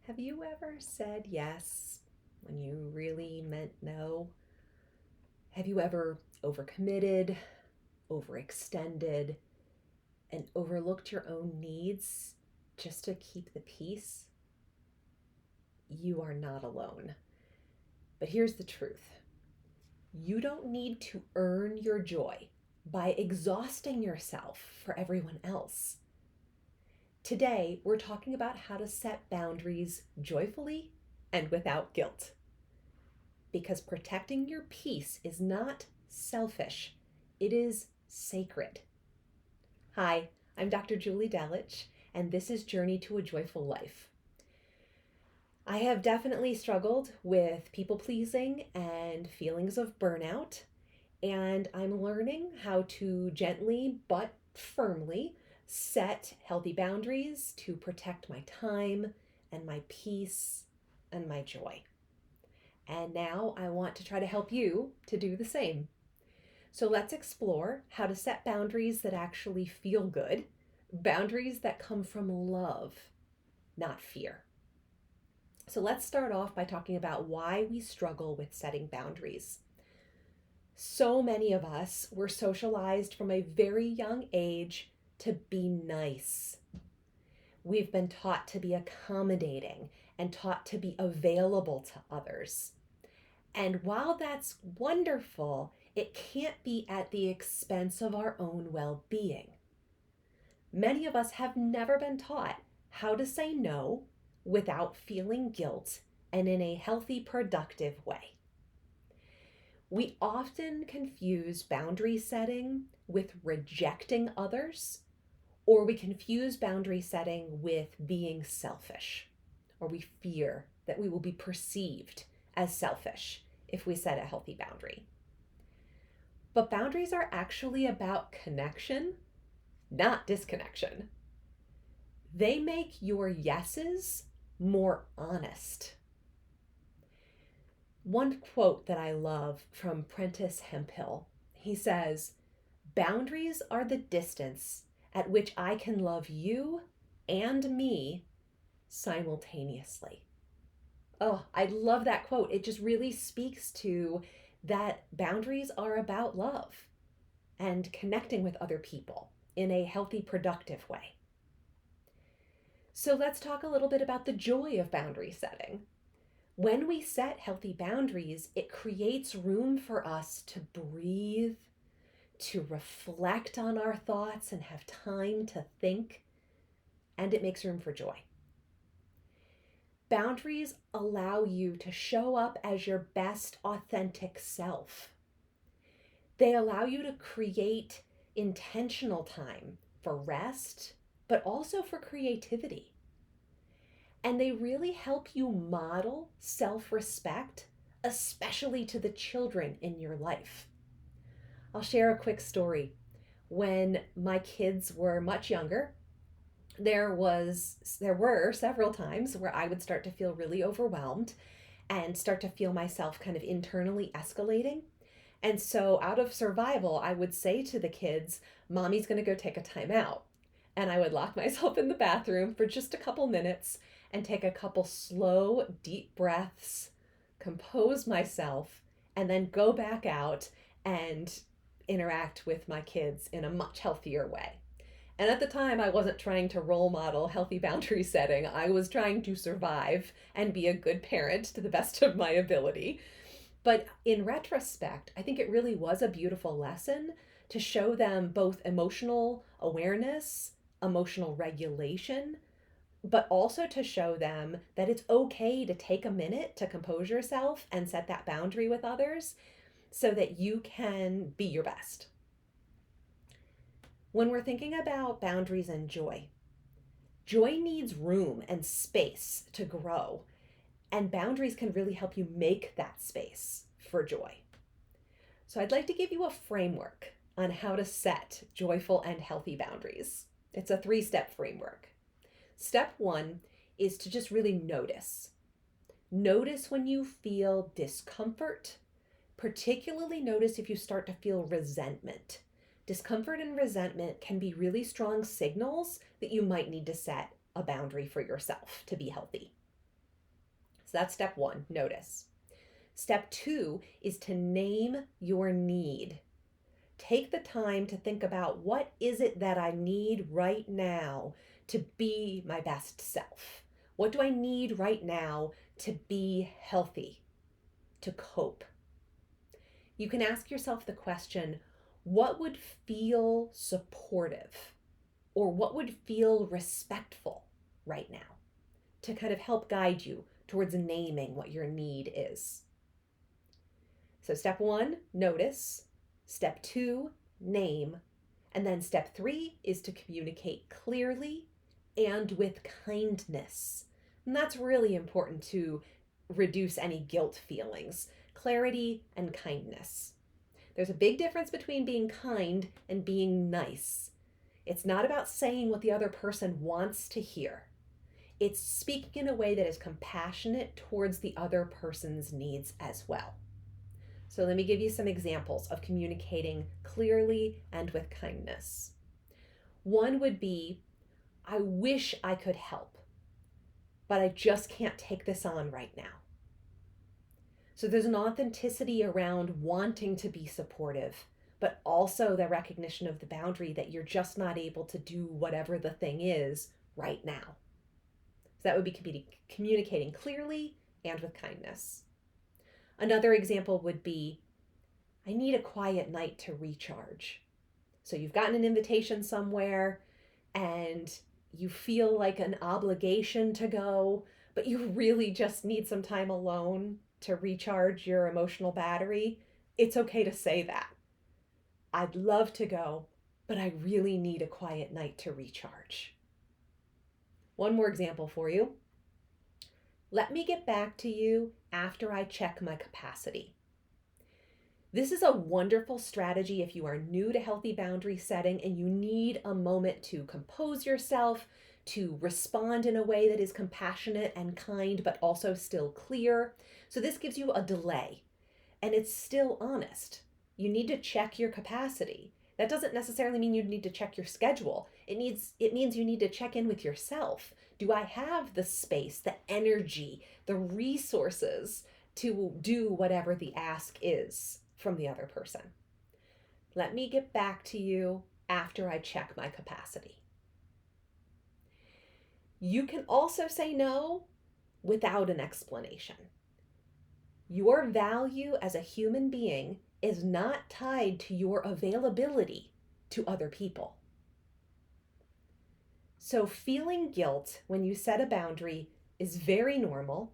Have you ever said yes when you really meant no? Have you ever overcommitted, overextended, and overlooked your own needs just to keep the peace? You are not alone. But here's the truth: you don't need to earn your joy by exhausting yourself for everyone else. Today, we're talking about how to set boundaries joyfully and without guilt. Because protecting your peace is not selfish, it is sacred. Hi, I'm Dr. Julie Delich, and this is Journey to a Joyful Life. I have definitely struggled with people pleasing and feelings of burnout, and I'm learning how to gently but firmly set healthy boundaries to protect my time and my peace and my joy. And now I want to try to help you to do the same. So let's explore how to set boundaries that actually feel good, boundaries that come from love, not fear. So let's start off by talking about why we struggle with setting boundaries. So many of us were socialized from a very young age to be nice. We've been taught to be accommodating and taught to be available to others. And while that's wonderful, it can't be at the expense of our own well being. Many of us have never been taught how to say no without feeling guilt and in a healthy, productive way. We often confuse boundary setting with rejecting others, or we confuse boundary setting with being selfish, or we fear that we will be perceived as selfish if we set a healthy boundary. But boundaries are actually about connection, not disconnection. They make your yeses more honest. One quote that I love from Prentice Hemphill, he says, "Boundaries are the distance at which I can love you and me simultaneously." Oh, I love that quote. It just really speaks to that boundaries are about love and connecting with other people in a healthy, productive way. So let's talk a little bit about the joy of boundary setting. When we set healthy boundaries, it creates room for us to breathe, to reflect on our thoughts and have time to think, and it makes room for joy. Boundaries allow you to show up as your best authentic self. They allow you to create intentional time for rest, but also for creativity. And they really help you model self-respect, especially to the children in your life. I'll share a quick story. When my kids were much younger, there were several times where I would start to feel really overwhelmed and start to feel myself kind of internally escalating. And so out of survival, I would say to the kids, "Mommy's going to go take a time out." And I would lock myself in the bathroom for just a couple minutes and take a couple slow, deep breaths, compose myself, and then go back out and interact with my kids in a much healthier way. And at the time, I wasn't trying to role model healthy boundary setting. I was trying to survive and be a good parent to the best of my ability. But in retrospect, I think it really was a beautiful lesson to show them both emotional awareness, emotional regulation, but also to show them that it's okay to take a minute to compose yourself and set that boundary with others so that you can be your best. When we're thinking about boundaries and joy, joy needs room and space to grow, and boundaries can really help you make that space for joy. So I'd like to give you a framework on how to set joyful and healthy boundaries. It's a 3-step framework. Step 1 is to just really notice. Notice when you feel discomfort, particularly notice if you start to feel resentment. Discomfort and resentment can be really strong signals that you might need to set a boundary for yourself to be healthy. So that's step one, notice. Step two is to name your need. Take the time to think about, what is it that I need right now to be my best self? What do I need right now to be healthy, to cope? You can ask yourself the question, what would feel supportive or what would feel respectful right now, to kind of help guide you towards naming what your need is. So step one, notice. Step two, name. And then step three is to communicate clearly and with kindness. And that's really important to reduce any guilt feelings. Clarity and kindness. There's a big difference between being kind and being nice. It's not about saying what the other person wants to hear. It's speaking in a way that is compassionate towards the other person's needs as well. So let me give you some examples of communicating clearly and with kindness. One would be, I wish I could help, but I just can't take this on right now. So there's an authenticity around wanting to be supportive, but also the recognition of the boundary that you're just not able to do whatever the thing is right now. So that would be communicating clearly and with kindness. Another example would be, I need a quiet night to recharge. So you've gotten an invitation somewhere and you feel like an obligation to go, but you really just need some time alone to recharge your emotional battery. It's okay to say that. I'd love to go, but I really need a quiet night to recharge. One more example for you. Let me get back to you after I check my capacity. This is a wonderful strategy if you are new to healthy boundary setting and you need a moment to compose yourself, to respond in a way that is compassionate and kind, but also still clear. So this gives you a delay, and it's still honest. You need to check your capacity. That doesn't necessarily mean you need to check your schedule. It means you need to check in with yourself. Do I have the space, the energy, the resources to do whatever the ask is from the other person? Let me get back to you after I check my capacity. You can also say no without an explanation. Your value as a human being is not tied to your availability to other people. So feeling guilt when you set a boundary is very normal.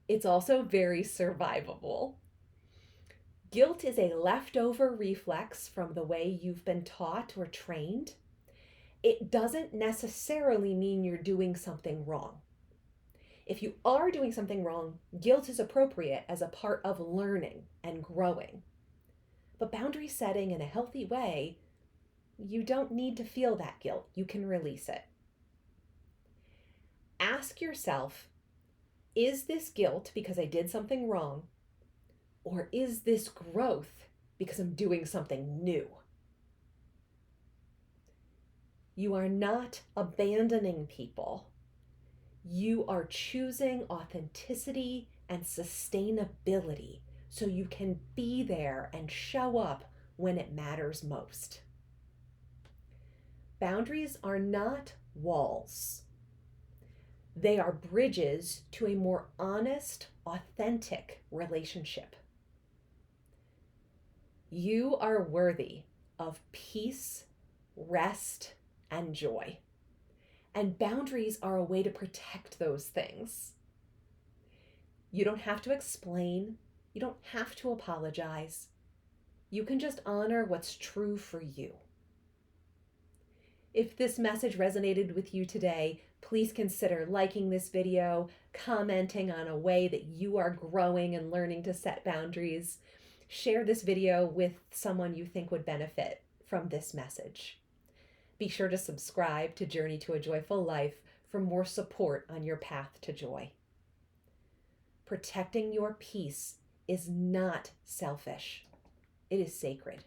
It's also very survivable. Guilt is a leftover reflex from the way you've been taught or trained. It doesn't necessarily mean you're doing something wrong. If you are doing something wrong, guilt is appropriate as a part of learning and growing. But boundary setting in a healthy way, you don't need to feel that guilt. You can release it. Ask yourself, is this guilt because I did something wrong? Or is this growth because I'm doing something new? You are not abandoning people. You are choosing authenticity and sustainability so you can be there and show up when it matters most. Boundaries are not walls. They are bridges to a more honest, authentic relationship. You are worthy of peace, rest, and joy. And boundaries are a way to protect those things. You don't have to explain. You don't have to apologize. You can just honor what's true for you. If this message resonated with you today, please consider liking this video, commenting on a way that you are growing and learning to set boundaries. Share this video with someone you think would benefit from this message. Be sure to subscribe to Journey to a Joyful Life for more support on your path to joy. Protecting your peace is not selfish. It is sacred.